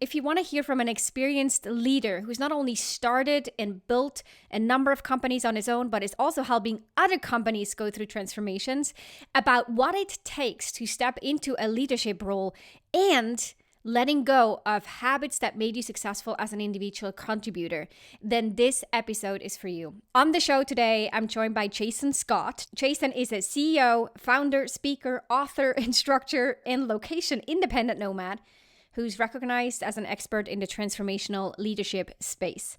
If you want to hear from an experienced leader who's not only started and built a number of companies on his own, but is also helping other companies go through transformations about what it takes to step into a leadership role and letting go of habits that made you successful as an individual contributor, then this episode is for you. On the show today, I'm joined by Jason Scott. Jason is a CEO, founder, speaker, author, instructor, and location independent nomad who's recognized as an expert in the transformational leadership space.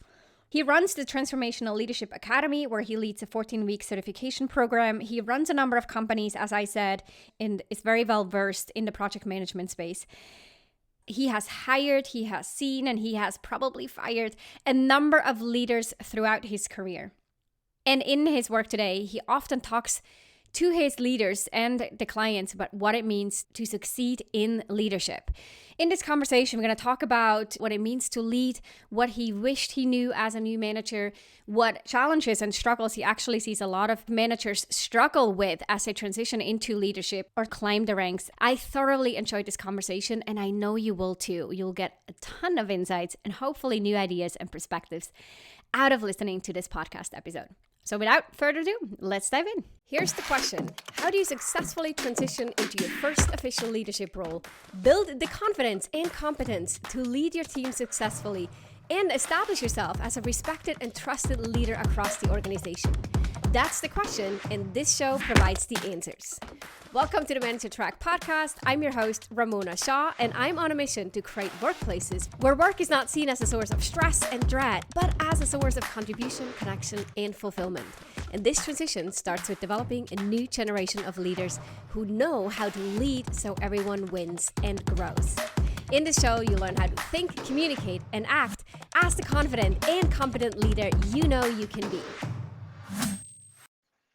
He runs the Transformational Leadership Academy, where he leads a 14-week certification program. He runs a number of companies, as I said, and is very well versed in the project management space. He has hired, he has seen, and he has probably fired a number of leaders throughout his career. And in his work today, he often talks to his leaders and the clients about what it means to succeed in leadership. In this conversation, we're going to talk about what it means to lead, what he wished he knew as a new manager, what challenges and struggles he actually sees a lot of managers struggle with as they transition into leadership or climb the ranks. I thoroughly enjoyed this conversation, and I know you will too. You'll get a ton of insights and hopefully new ideas and perspectives out of listening to this podcast episode. So without further ado, let's dive in. Here's the question. How do you successfully transition into your first official leadership role, build the confidence and competence to lead your team successfully, and establish yourself as a respected and trusted leader across the organization? That's the question, and this show provides the answers. Welcome to the Manager Track podcast. I'm your host, Ramona Shaw, and I'm on a mission to create workplaces where work is not seen as a source of stress and dread, but as a source of contribution, connection, and fulfillment. And this transition starts with developing a new generation of leaders who know how to lead so everyone wins and grows. In this show, you learn how to think, communicate, and act as the confident and competent leader you know you can be.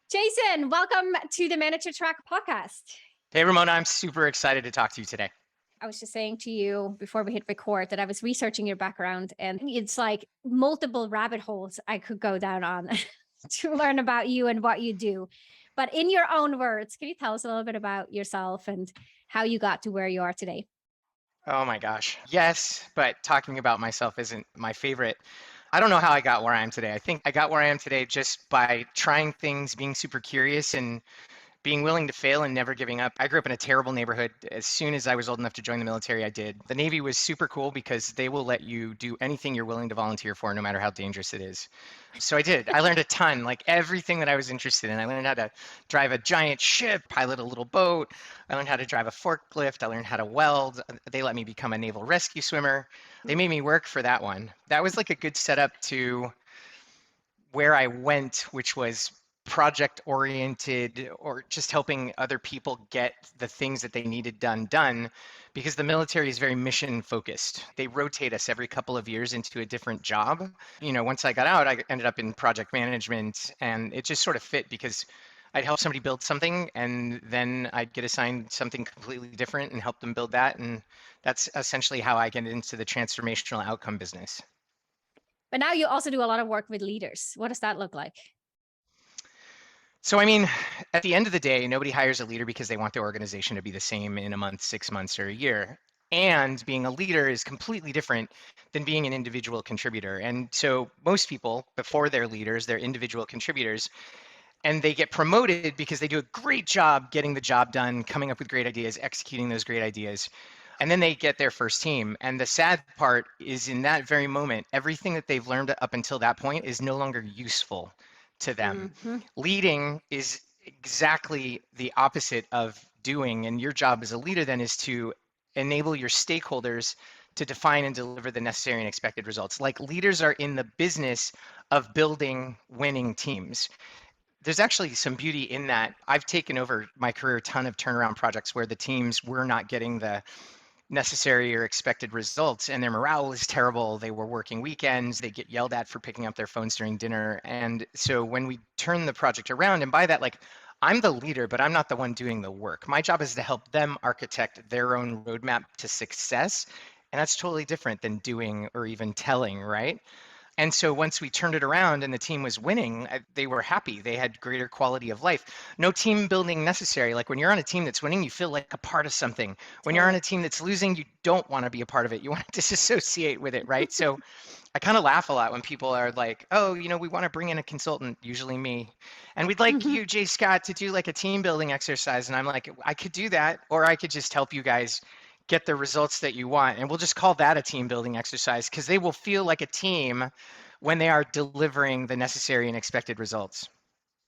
Jason, welcome to the Manager Track podcast. Hey, Ramona, I'm super excited to talk to you today. I was just saying to you before we hit record that I was researching your background, and it's like multiple rabbit holes I could go down on to learn about you and what you do. But in your own words, can you tell us a little bit about yourself and how you got to where you are today? Oh my gosh. Yes, but talking about myself isn't my favorite. I don't know how I got where I am today. I think I got where I am today just by trying things, being super curious, and being willing to fail and never giving up. I grew up in a terrible neighborhood. As soon as I was old enough to join the military, I did. The Navy was super cool because they will let you do anything you're willing to volunteer for, no matter how dangerous it is. So I did. I learned a ton, like everything that I was interested in. I learned how to drive a giant ship, pilot a little boat. I learned how to drive a forklift. I learned how to weld. They let me become a naval rescue swimmer. They made me work for that one. That was like a good setup to where I went, which was project oriented or just helping other people get the things that they needed done because the military is very mission focused. They rotate us every couple of years into a different job. Once I got out, I ended up in project management, and it just sort of fit because I'd help somebody build something and then I'd get assigned something completely different and help them build that. And that's essentially how I get into the transformational outcome business. But now you also do a lot of work with leaders. What does that look like? So, at the end of the day, nobody hires a leader because they want their organization to be the same in a month, 6 months, or a year. And being a leader is completely different than being an individual contributor. And so most people, before they're leaders, they're individual contributors. And they get promoted because they do a great job getting the job done, coming up with great ideas, executing those great ideas. And then they get their first team. And the sad part is in that very moment, everything that they've learned up until that point is no longer useful to them. Mm-hmm. Leading is exactly the opposite of doing. And your job as a leader then is to enable your stakeholders to define and deliver the necessary and expected results. Like, leaders are in the business of building winning teams. There's actually some beauty in that. I've taken over my career a ton of turnaround projects where the teams were not getting the necessary or expected results, and their morale was terrible. They were working weekends. They get yelled at for picking up their phones during dinner. And so when we turn the project around, and by that, like, I'm the leader, but I'm not the one doing the work. My job is to help them architect their own roadmap to success. And that's totally different than doing or even telling, right? And so once we turned it around and the team was winning, they were happy. They had greater quality of life. No team building necessary. Like when you're on a team that's winning, you feel like a part of something. When you're on Totally. a team that's losing, you don't want to be a part of it. You want to disassociate with it, right? So I kind of laugh a lot when people are like, oh, we want to bring in a consultant, usually me, and we'd like Hmm. you, Jay Scott, to do like a team building exercise. And I'm like, I could do that, or I could just help you guys get the results that you want. And we'll just call that a team building exercise because they will feel like a team when they are delivering the necessary and expected results.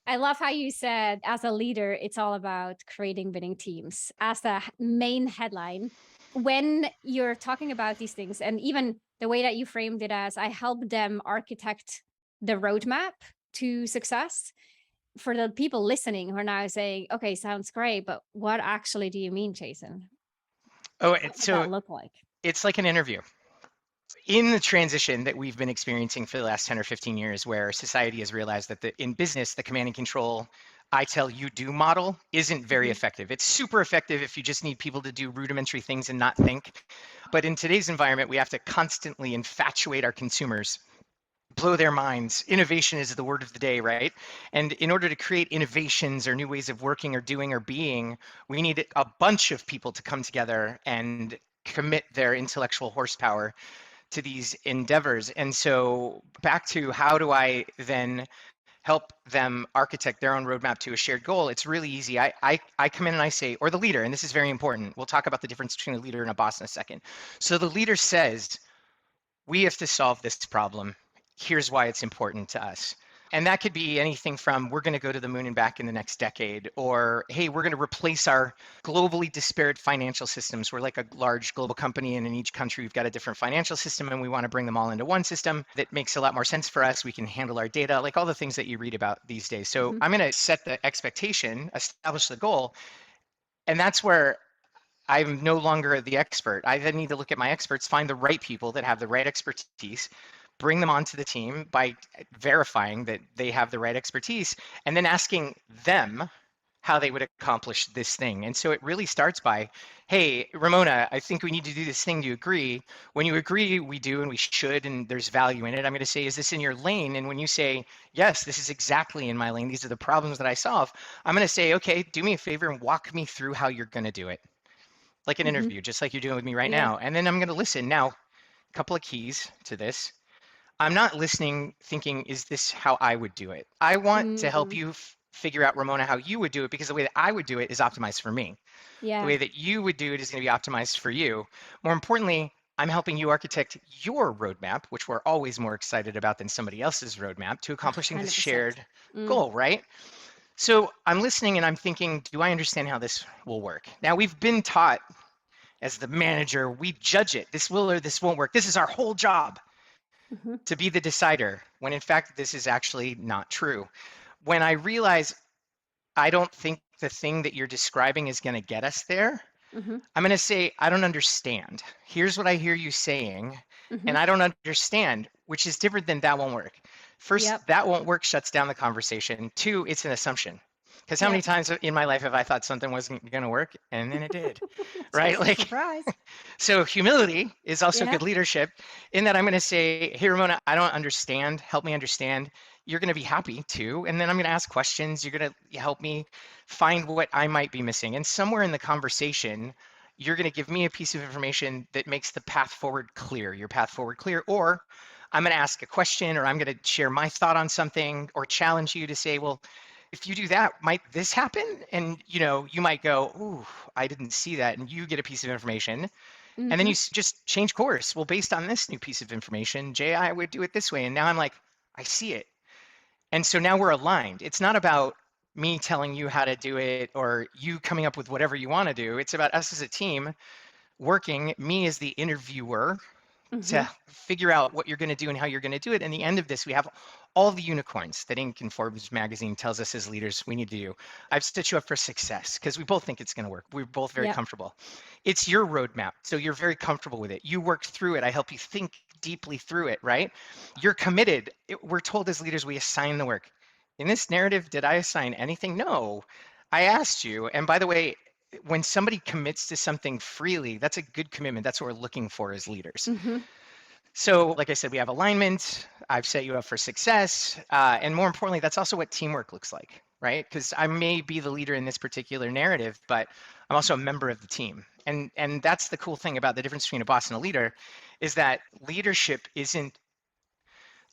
I love how you said, as a leader, it's all about creating winning teams as the main headline. When you're talking about these things, and even the way that you framed it as I help them architect the roadmap to success, for the people listening who are now saying, okay, sounds great, but what actually do you mean, Jason? Oh, What does so that look like? it's like an interview. In the transition that we've been experiencing for the last 10 or 15 years, where society has realized that in business, the command and control, I tell you do model isn't very Hmm. effective. It's super effective if you just need people to do rudimentary things and not think. But in today's environment, we have to constantly infatuate our consumers, blow their minds. Innovation is the word of the day, right? And in order to create innovations or new ways of working or doing or being, we need a bunch of people to come together and commit their intellectual horsepower to these endeavors. And so back to how do I then help them architect their own roadmap to a shared goal? It's really easy. I come in and I say, or the leader, and this is very important. We'll talk about the difference between a leader and a boss in a second. So the leader says, we have to solve this problem. Here's why it's important to us. And that could be anything from we're going to go to the moon and back in the next decade, or hey, we're going to replace our globally disparate financial systems. We're like a large global company, and in each country, we've got a different financial system, and we want to bring them all into one system that makes a lot more sense for us. We can handle our data, like all the things that you read about these days. So Hmm. I'm going to set the expectation, establish the goal, and that's where I'm no longer the expert. I then need to look at my experts, find the right people that have the right expertise, bring them onto the team by verifying that they have the right expertise, and then asking them how they would accomplish this thing. And so it really starts by, hey, Ramona, I think we need to do this thing. Do you agree? When you agree, we do and we should, and there's value in it. I'm going to say, is this in your lane? And when you say, yes, this is exactly in my lane, these are the problems that I solve, I'm going to say, okay, do me a favor and walk me through how you're going to do it, like an Hmm. interview, just like you're doing with me right Yeah. now. And then I'm going to listen. Now, a couple of keys to this. I'm not listening thinking, is this how I would do it? I want to help Mm. you figure out, Ramona, how you would do it, because the way that I would do it is optimized for me. The Yeah. way that you would do it is going to be optimized for you. More importantly, I'm helping you architect your roadmap, which we're always more excited about than somebody else's roadmap, to accomplishing this 100%. shared Mm. goal, right? So I'm listening and I'm thinking, do I understand how this will work? Now, we've been taught as the manager, we judge it. This will or this won't work. This is our whole job, Hmm. to be the decider, when in fact, this is actually not true. When I realize I don't think the thing that you're describing is going to get us there, Hmm. I'm going to say, I don't understand. Here's what I hear you saying, Hmm. and I don't understand, which is different than that won't work. First, Yep. that won't work shuts down the conversation. Two, it's an assumption. Because how many Yep. times in my life have I thought something wasn't going to work and then it did, right? Like, Surprise. so humility is also Yeah. good leadership, in that I'm going to say, hey, Ramona, I don't understand. Help me understand. You're going to be happy too. And then I'm going to ask questions. You're going to help me find what I might be missing. And somewhere in the conversation, you're going to give me a piece of information that makes the path forward clear, your path forward clear. Or I'm going to ask a question, or I'm going to share my thought on something, or challenge you to say, well, if you do that, might this happen? And you might go, ooh, I didn't see that. And you get a piece of information, and then Hmm. you just change course. Well, based on this new piece of information, Jay, I would do it this way. And now I'm like, I see it. And so now we're aligned. It's not about me telling you how to do it or you coming up with whatever you want to do. It's about us as a team working, me as the interviewer, Hmm. to figure out what you're going to do and how you're going to do it. And the end of this, we have all the unicorns that Inc. and Forbes magazine tells us as leaders we need to do. I've set you up for success because we both think it's going to work. We're both very Yep. comfortable. It's your roadmap, so you're very comfortable with it. You worked through it. I help you think deeply through it, right? You're committed. We're told as leaders we assign the work. In this narrative, did I assign anything? No. I asked you. And by the way, when somebody commits to something freely, that's a good commitment. That's what we're looking for as leaders. Hmm. So, like I said, we have alignment. I've set you up for success. And more importantly, that's also what teamwork looks like, right? Because I may be the leader in this particular narrative, but I'm also a member of the team. And that's the cool thing about the difference between a boss and a leader is that leadership isn't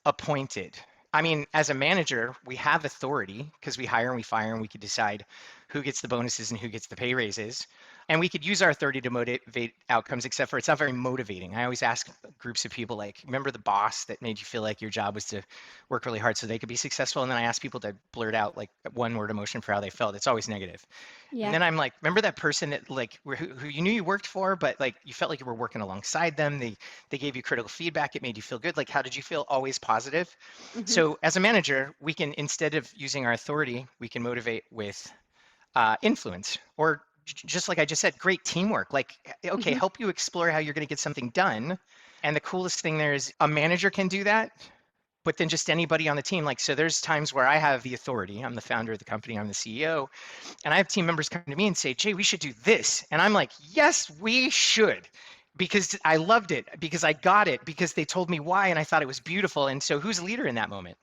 appointed. I mean, as a manager, we have authority because we hire and we fire and we could decide who gets the bonuses and who gets the pay raises. And we could use our authority to motivate outcomes, except for it's not very motivating. I always ask groups of people, like, remember the boss that made you feel like your job was to work really hard so they could be successful? And then I ask people to blurt out like one word emotion for how they felt. It's always negative. And Yeah. then I'm like, remember that person that like who you knew you worked for, but like you felt like you were working alongside them. They gave you critical feedback. It made you feel good. Like, how did you feel? Always positive. Hmm. So as a manager, we can, instead of using our authority, we can motivate with influence, or just like I just said, great teamwork. Like, okay, Hmm. help you explore how you're going to get something done. And the coolest thing there is a manager can do that, but then just anybody on the team. Like, so there's times where I have the authority. I'm the founder of the company. I'm the CEO. And I have team members come to me and say, Jay, we should do this. And I'm like, yes, we should. Because I loved it, because I got it, because they told me why, and I thought it was beautiful. And so who's leader in that moment?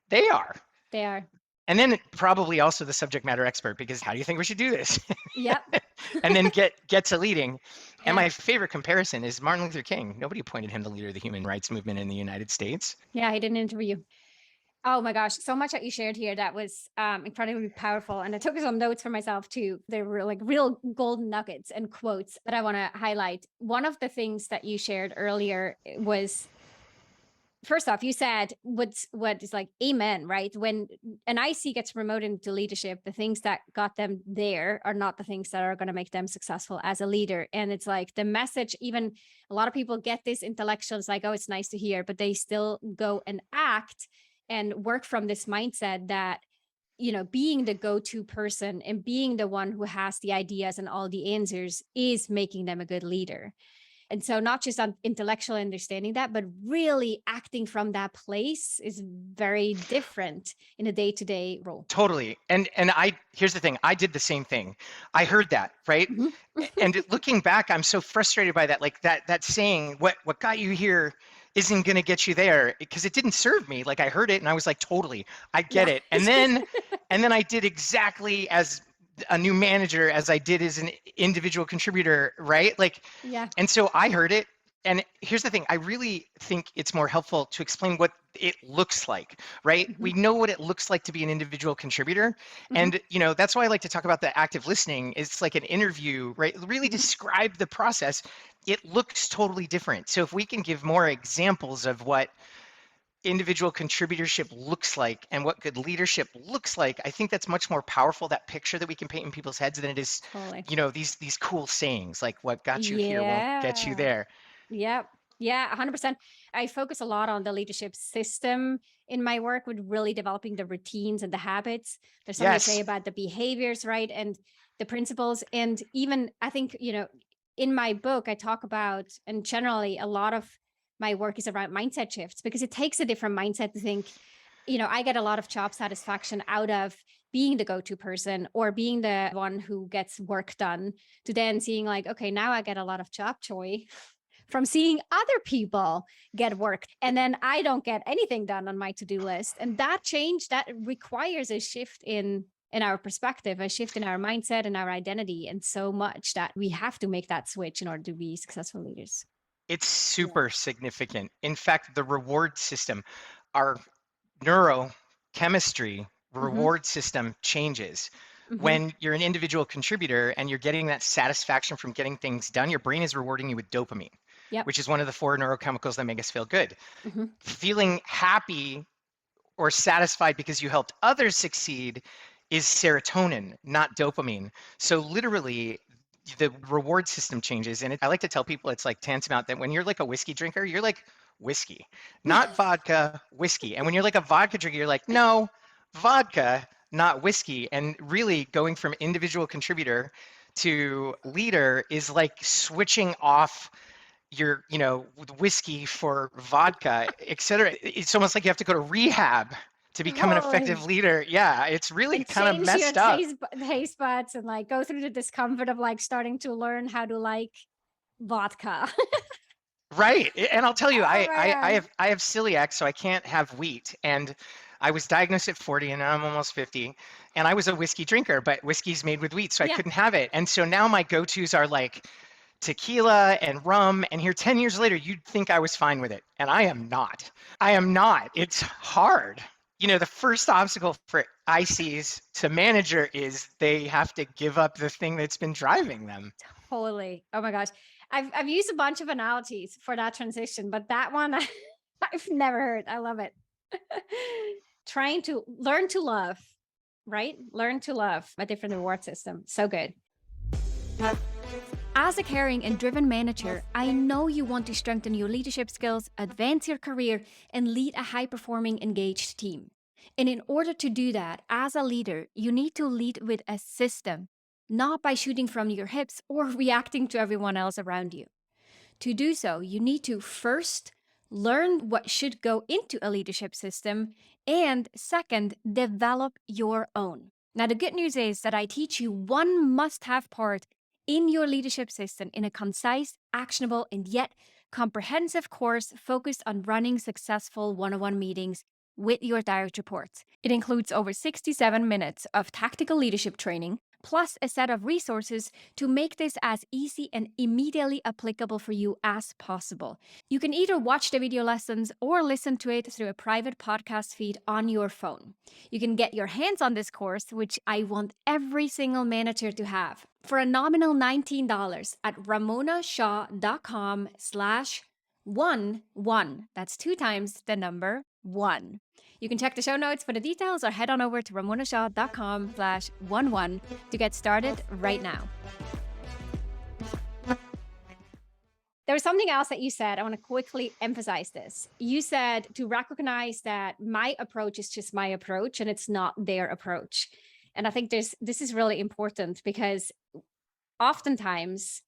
They are. They are. And then probably also the subject matter expert, because how do you think we should do this? Yep. And then get to leading. And Yeah. my favorite comparison is Martin Luther King. Nobody appointed him the leader of the human rights movement in the United States. Yeah. He did an interview. Oh my gosh, so much that you shared here that was incredibly powerful. And I took some notes for myself too. There were like real golden nuggets and quotes that I want to highlight. One of the things that you shared earlier was, first off, you said what is like amen, right? When an IC gets promoted into leadership, the things that got them there are not the things that are going to make them successful as a leader. And it's like the message, even a lot of people get this intellectual, it's like, oh, it's nice to hear, but they still go and act and work from this mindset that, being the go-to person and being the one who has the ideas and all the answers is making them a good leader. And so not just on intellectual understanding that, but really acting from that place is very different in a day-to-day role. Totally. And I, here's the thing, I did the same thing. I heard that, right? Mhm. And looking back, I'm so frustrated by that. Like that saying, what got you here isn't going to get you there, because it didn't serve me. Like I heard it and I was like, totally, I get Yeah. it. And then I did exactly as a new manager as I did as an individual contributor, right? Like, Yeah. and so I heard it. And here's the thing, I really think it's more helpful to explain what it looks like, right? Mhm. We know what it looks like to be an individual contributor. Mhm. And, that's why I like to talk about the active listening. It's like an interview, right? Really Mhm. describe the process. It looks totally different. So if we can give more examples of what individual contributorship looks like and what good leadership looks like, I think that's much more powerful, that picture that we can paint in people's heads, than it is, Totally. these cool sayings like what got you here won't get you Yeah. there. Yep. Yeah, 100%. I focus a lot on the leadership system in my work with really developing the routines and the habits. There's something to say Yes. about the behaviors, right? And the principles. And even I think, in my book, I talk about, and generally a lot of my work is around mindset shifts because it takes a different mindset to think, I get a lot of job satisfaction out of being the go-to person or being the one who gets work done, to then seeing like, okay, now I get a lot of job joy from seeing other people get work, and then I don't get anything done on my to-do list. And that change, that requires a shift in our perspective, a shift in our mindset and our identity, and so much that we have to make that switch in order to be successful leaders. It's Yeah. super significant. In fact, the reward system, our neurochemistry Hmm. reward system changes. Hmm. When you're an individual contributor and you're getting that satisfaction from getting things done, your brain is rewarding you with dopamine, Yep. which is one of the four neurochemicals that make us feel good. Hmm. Feeling happy or satisfied because you helped others succeed is serotonin, not dopamine. So literally, the reward system changes. And I like to tell people it's like tantamount that when you're like a whiskey drinker, you're like whiskey, not vodka, whiskey. And when you're like a vodka drinker, you're like, no, vodka, not whiskey. And really going from individual contributor to leader is like switching off your, whiskey for vodka, et cetera. It's almost like you have to go to rehab to become an effective Totally. leader. Yeah, it's really And kind of change your messed up. taste buds and like go through the discomfort of like starting to learn how to like vodka. Right. And I'll tell you, Oh I, my I, I gosh. have I have celiac, so I can't have wheat. And I was diagnosed at 40 and now I'm almost 50. And I was a whiskey drinker, but whiskey's made with wheat, so I Yeah, couldn't have it. And so now my go-tos are like tequila and rum. And here 10 years later, you'd think I was fine with it. And I am not. I am not. It's hard. The first obstacle for ICs to manager is they have to give up the thing that's been driving them. totally. Oh my gosh. I've used a bunch of analogies for that transition, but that one I've never heard. I love it. Trying to learn to love, right? Learn to love a different reward system. So good. As a caring and driven manager, I know you want to strengthen your leadership skills, advance your career, and lead a high performing, engaged team. And in order to do that, as a leader, you need to lead with a system, not by shooting from your hips or reacting to everyone else around you. To do so, you need to first learn what should go into a leadership system, and second, develop your own. Now, the good news is that I teach you one must have part in your leadership system in a concise, actionable, and yet comprehensive course focused on running successful one on one meetings with your direct reports. It includes over 67 minutes of tactical leadership training, plus a set of resources to make this as easy and immediately applicable for you as possible. You can either watch the video lessons or listen to it through a private podcast feed on your phone. You can get your hands on this course, which I want every single manager to have, for a nominal $19 at ramonashaw.com/11. That's 2 times the number 1. You can check the show notes for the details or head on over to ramonashaw.com/11 to get started right now. There was something else that you said. I want to quickly emphasize this. You said to recognize that my approach is just my approach and it's not their approach. And I think this is really important because oftentimes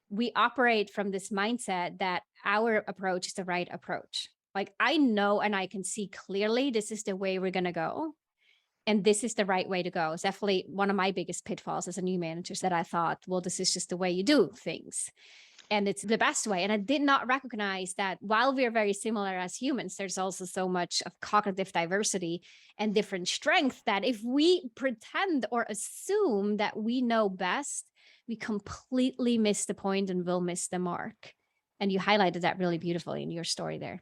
we operate from this mindset that our approach is the right approach. Like I know and I can see clearly this is the way we're going to go. And this is the right way to go. It's definitely one of my biggest pitfalls as a new manager is that I thought, well, this is just the way you do things. And it's the best way. And I did not recognize that while we are very similar as humans, there's also so much of cognitive diversity and different strength that if we pretend or assume that we know best, we completely miss the point and will miss the mark. And you highlighted that really beautifully in your story there.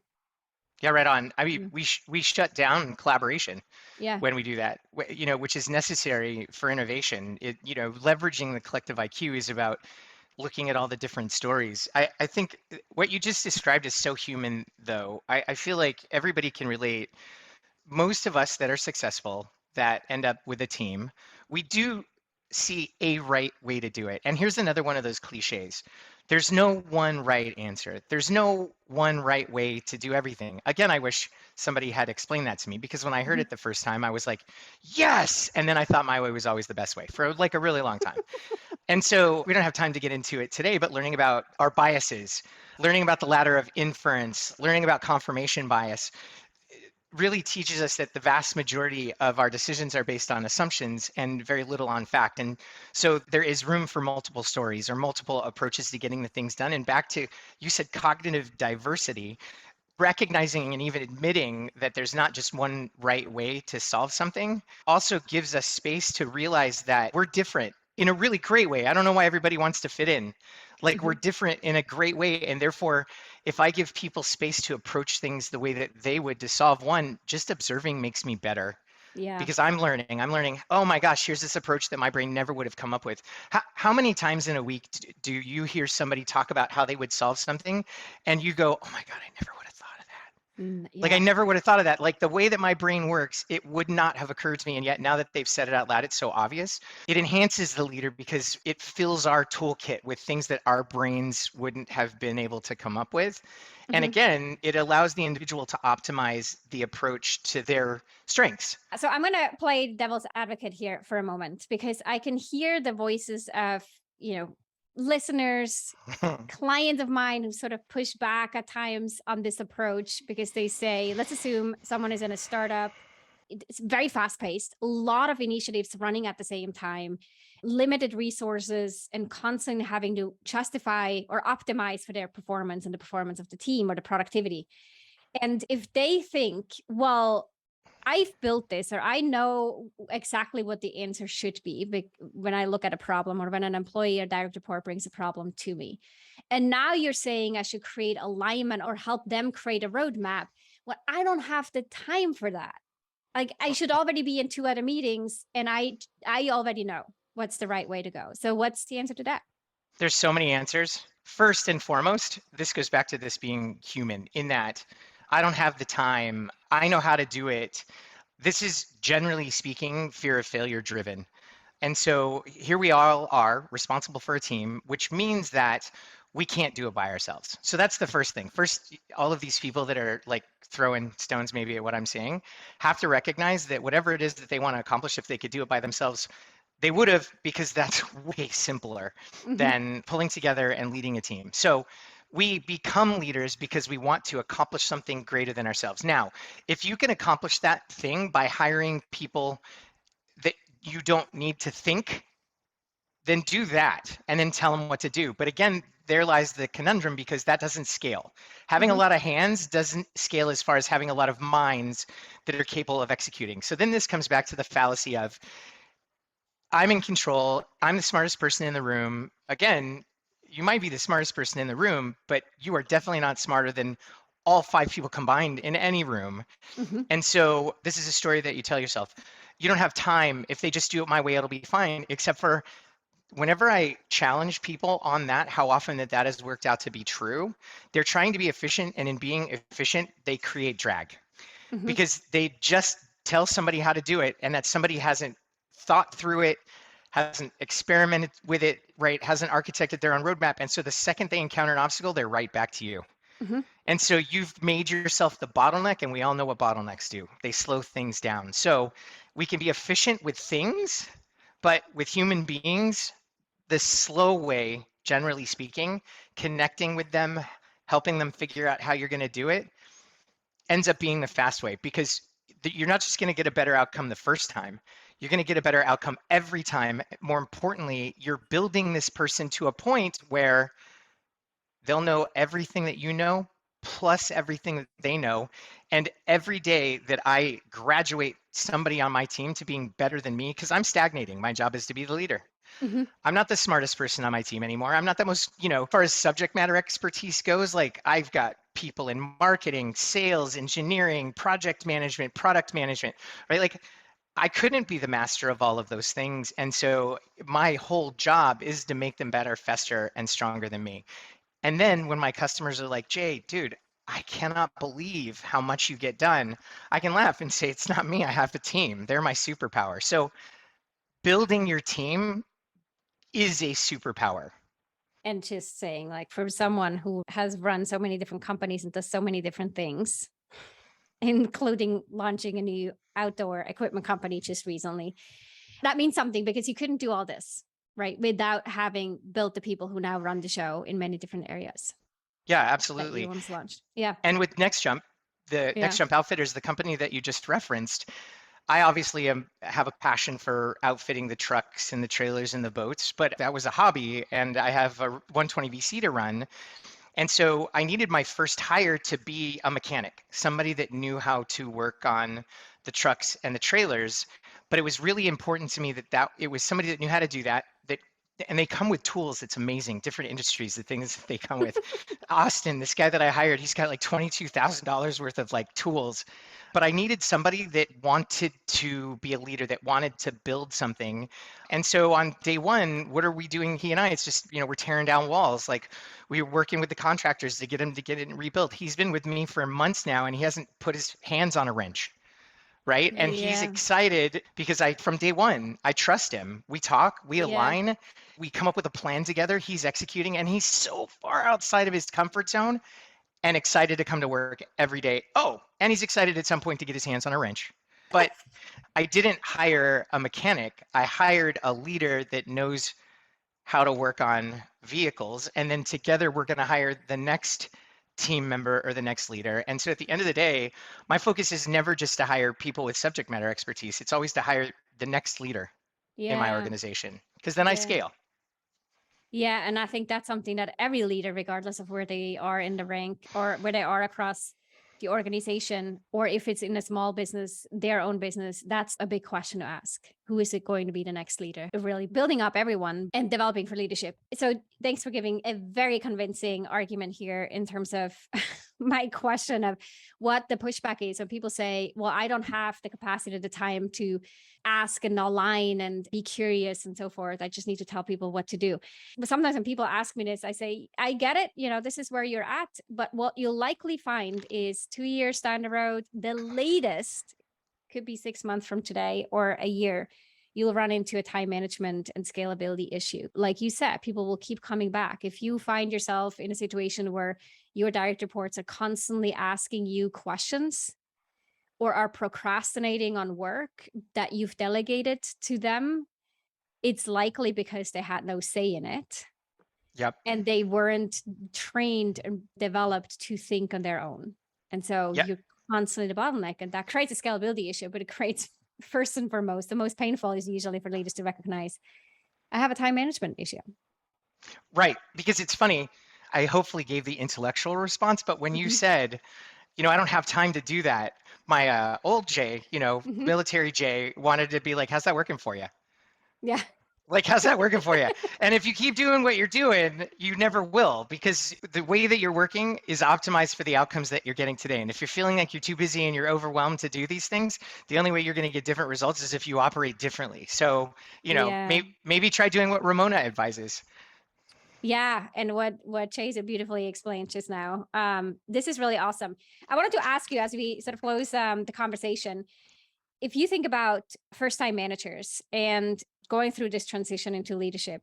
Yeah, right on. I mean, Mm. we shut down collaboration Yeah. when we do that, which is necessary for innovation. Leveraging the collective IQ is about looking at all the different stories. I think what you just described is so human, though. I feel like everybody can relate. Most of us that are successful that end up with a team, we do see a right way to do it. And here's another one of those cliches. There's no one right answer. There's no one right way to do everything. Again, I wish somebody had explained that to me because when I heard Mhm. it the first time, I was like, yes. And then I thought my way was always the best way for like a really long time. And so we don't have time to get into it today, but learning about our biases, learning about the ladder of inference, learning about confirmation bias, really teaches us that the vast majority of our decisions are based on assumptions and very little on fact. And so there is room for multiple stories or multiple approaches to getting the things done. And back to, you said cognitive diversity, recognizing and even admitting that there's not just one right way to solve something also gives us space to realize that we're different in a really great way. I don't know why everybody wants to fit in. Like we're Mhm. different in a great way. And therefore, if I give people space to approach things the way that they would to solve one, just observing makes me better Yeah. because I'm learning, oh my gosh, here's this approach that my brain never would have come up with. How many times in a week do you hear somebody talk about how they would solve something and you go, oh my God, I never would have thought of that. Like I Yeah. never would have thought of that. Like the way that my brain works, it would not have occurred to me. And yet now that they've said it out loud, it's so obvious. It enhances the leader because it fills our toolkit with things that our brains wouldn't have been able to come up with. And Mhm. again, it allows the individual to optimize the approach to their strengths. So I'm going to play devil's advocate here for a moment because I can hear the voices of, listeners, clients of mine who sort of push back at times on this approach because they say, let's assume someone is in a startup. It's very fast paced, a lot of initiatives running at the same time, limited resources, and constantly having to justify or optimize for their performance and the performance of the team or the productivity. And if they think, well, I've built this or I know exactly what the answer should be when I look at a problem or when an employee or direct report brings a problem to me. And now you're saying I should create alignment or help them create a roadmap. Well, I don't have the time for that. Like I should already be in two other meetings and I already know what's the right way to go. So what's the answer to that? There's so many answers. First and foremost, this goes back to this being human in that I don't have the time. I know how to do it. This is generally speaking fear of failure driven. And so here we all are responsible for a team, which means that we can't do it by ourselves. So that's the first thing. First, all of these people that are like throwing stones maybe at what I'm saying have to recognize that whatever it is that they want to accomplish, if they could do it by themselves, they would have, because that's way simpler Hmm. than pulling together and leading a team. So we become leaders because we want to accomplish something greater than ourselves. Now, if you can accomplish that thing by hiring people that you don't need to think, then do that and then tell them what to do. But again, there lies the conundrum because that doesn't scale. Having a Hmm. lot of hands doesn't scale as far as having a lot of minds that are capable of executing. So then this comes back to the fallacy of I'm in control, I'm the smartest person in the room. Again, you might be the smartest person in the room, but you are definitely not smarter than all five people combined in any room. Hmm. And so this is a story that you tell yourself. You don't have time. If they just do it my way, it'll be fine. Except for whenever I challenge people on that, how often that has worked out to be true, they're trying to be efficient. And in being efficient, they create drag Hmm. because they just tell somebody how to do it. And that somebody hasn't thought through it, hasn't experimented with it, right? Hasn't architected their own roadmap. And so the second they encounter an obstacle, they're right back to you. Hmm. And so you've made yourself the bottleneck, and we all know what bottlenecks do. They slow things down. So we can be efficient with things, but with human beings, the slow way, generally speaking, connecting with them, helping them figure out how you're going to do it, ends up being the fast way because you're not just going to get a better outcome the first time. You're going to get a better outcome every time. More importantly, you're building this person to a point where they'll know everything that you know, plus everything that they know. And every day that I graduate somebody on my team to being better than me, because I'm stagnating, my job is to be the leader. Hmm. I'm not the smartest person on my team anymore. I'm not the most, as far as subject matter expertise goes, like I've got people in marketing, sales, engineering, project management, product management, right? Like I couldn't be the master of all of those things. And so my whole job is to make them better, faster, and stronger than me. And then when my customers are like, Jay, dude, I cannot believe how much you get done, I can laugh and say, it's not me. I have a team. They're my superpower. So building your team is a superpower. And just saying, like, for someone who has run so many different companies and does so many different things, including launching a new outdoor equipment company just recently, that means something because you couldn't do all this, right, without having built the people who now run the show in many different areas Yeah, that you absolutely. once launched. Yeah. And with Next Jump, the Next Yeah. Jump Outfitters, the company that you just referenced, I obviously have a passion for outfitting the trucks and the trailers and the boats, but that was a hobby, and I have a 120 VC to run. And so I needed my first hire to be a mechanic, somebody that knew how to work on the trucks and the trailers. But it was really important to me that it was somebody that knew how to do that. And they come with tools. It's amazing. Different industries, the things that they come with. Austin, this guy that I hired, he's got like $22,000 worth of like tools. But I needed somebody that wanted to be a leader, that wanted to build something. And so on day one, what are we doing? He and I, it's just, we're tearing down walls. Like we're working with the contractors to get him to get it rebuilt. He's been with me for months now and he hasn't put his hands on a wrench, right? And he's Yeah. excited because from day one, I trust him. We talk, we Yeah. align, we come up with a plan together. He's executing and he's so far outside of his comfort zone and excited to come to work every day. Oh, and he's excited at some point to get his hands on a wrench. But I didn't hire a mechanic. I hired a leader that knows how to work on vehicles. And then together we're going to hire the next team member or the next leader. And so at the end of the day, my focus is never just to hire people with subject matter expertise. It's always to hire the next leader in my Yeah. organization because then I Yeah. scale. Yeah, and I think that's something that every leader, regardless of where they are in the rank or where they are across the organization, or if it's in a small business, their own business, that's a big question to ask. Who is it going to be the next leader? Really building up everyone and developing for leadership. So thanks for giving a very convincing argument here in terms of my question of what the pushback is. So people say, well, I don't have the capacity, the time to ask and align and be curious and so forth. I just need to tell people what to do. But sometimes when people ask me this, I say, I get it. This is where you're at. But what you'll likely find is 2 years down the road, the latest could be 6 months from today or a year, you'll run into a time management and scalability issue. Like you said, people will keep coming back. If you find yourself in a situation where your direct reports are constantly asking you questions or are procrastinating on work that you've delegated to them, it's likely because they had no say in it Yep. and they weren't trained and developed to think on their own. And so Yeah. you're constantly the bottleneck, and that creates a scalability issue, but it creates first and foremost, the most painful is usually for leaders to recognize I have a time management issue. Right. Because it's funny. I hopefully gave the intellectual response, but when you Mhm, said, I don't have time to do that, my old Jay, mhm. military Jay wanted to be like, how's that working for you? Yeah. Like, how's that working for you? And if you keep doing what you're doing, you never will, because the way that you're working is optimized for the outcomes that you're getting today. And if you're feeling like you're too busy and you're overwhelmed to do these things, the only way you're going to get different results is if you operate differently. So, Yeah. maybe try doing what Ramona advises. Yeah, and what Chase beautifully explained just now. This is really awesome. I wanted to ask you as we sort of close the conversation, if you think about first time managers and going through this transition into leadership,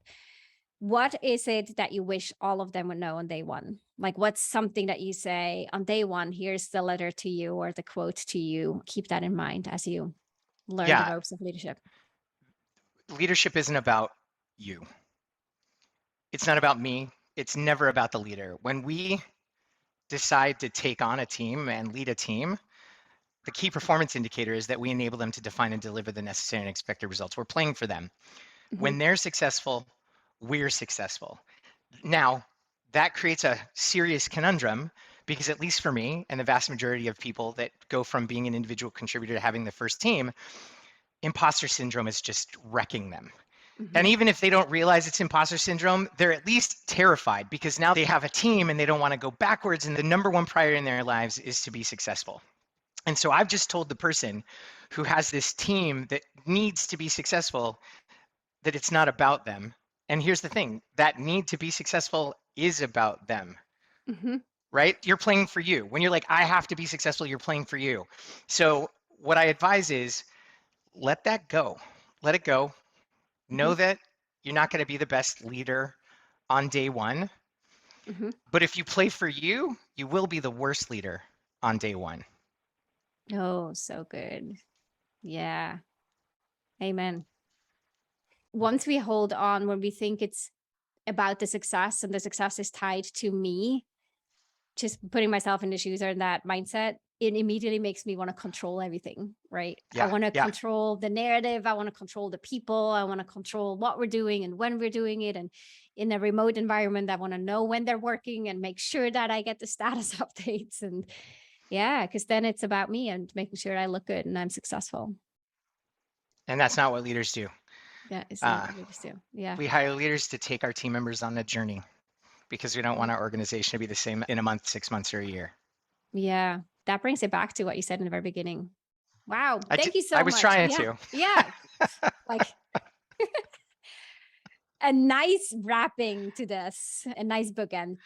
what is it that you wish all of them would know on day one? Like, what's something that you say on day one? Here's the letter to you or the quote to you. Keep that in mind as you learn the Yeah, ropes of leadership. leadership isn't about you. It's not about me. It's never about the leader. When we decide to take on a team and lead a team, the key performance indicator is that we enable them to define and deliver the necessary and expected results. We're playing for them. Hmm. When they're successful, we're successful. Now, that creates a serious conundrum because, at least for me and the vast majority of people that go from being an individual contributor to having the first team, imposter syndrome is just wrecking them. And Hmm. even if they don't realize it's imposter syndrome, they're at least terrified because now they have a team and they don't want to go backwards. And the number one priority in their lives is to be successful. And so I've just told the person who has this team that needs to be successful that it's not about them. And here's the thing, that need to be successful is about them, Hmm. right? You're playing for you. When you're like, I have to be successful, you're playing for you. So what I advise is let that go. Let it go. Hmm. Know that you're not going to be the best leader on day one. Hmm. But if you play for you, you will be the worst leader on day one. Oh, so good. Yeah. Amen. Once we hold on, when we think it's about the success and the success is tied to me, just putting myself in the shoes or in that mindset, it immediately makes me want to control everything, right? I Yeah, want to yeah. control the narrative. I want to control the people. I want to control what we're doing and when we're doing it. And in a remote environment, I want to know when they're working and make sure that I get the status updates. And yeah, because then it's about me and making sure I look good and I'm successful. And that's not what leaders do. Yeah, it's not Uh, what leaders do. Yeah. we hire leaders to take our team members on a journey because we don't want Mhm. our organization to be the same in a month, 6 months, or a year. Yeah. That brings it back to what you said in the very beginning. Wow. Thank you I so was much. trying Yeah. to. Yeah. Like a nice wrapping to this, a nice bookend.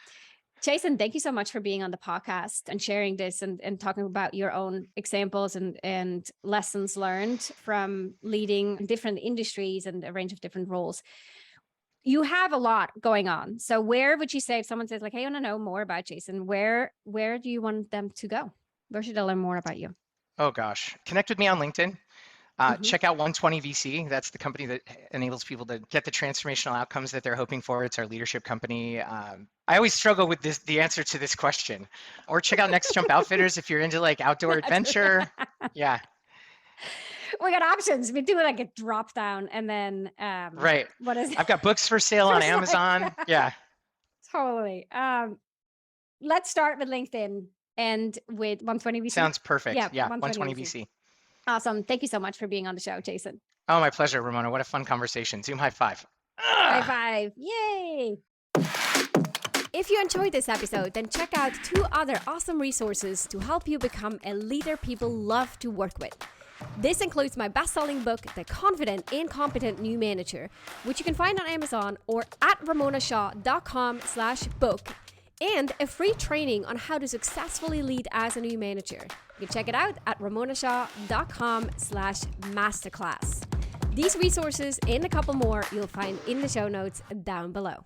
Jason, thank you so much for being on the podcast and sharing this and talking about your own examples and lessons learned from leading different industries and a range of different roles. You have a lot going on. So where would you say if someone says like, hey, I want to know more about Jason, where do you want them to go? Where should they learn more about you? Oh gosh, connect with me on LinkedIn. Check out 120 VC. That's the company that enables people to get the transformational outcomes that they're hoping for. It's our leadership company. I always struggle with the answer to this question. Or check out Next Jump Outfitters if you're into like outdoor adventure. Yeah. We got options. We do like a drop down, and then Right. what is it? I've got books for sale on Amazon. Yeah. Totally. Let's start with LinkedIn and with 120 VC. Sounds perfect. Yeah. 120 VC. Awesome. Thank you so much for being on the show, Jason. Oh, my pleasure, Ramona. What a fun conversation. Zoom high five. High five. Yay. If you enjoyed this episode, then check out 2 other awesome resources to help you become a leader people love to work with. This includes my best-selling book, The Confident and Competent New Manager, which you can find on Amazon or at ramonashaw.com/book, and a free training on how to successfully lead as a new manager. You can check it out at ramonashaw.com/masterclass. These resources and a couple more you'll find in the show notes down below.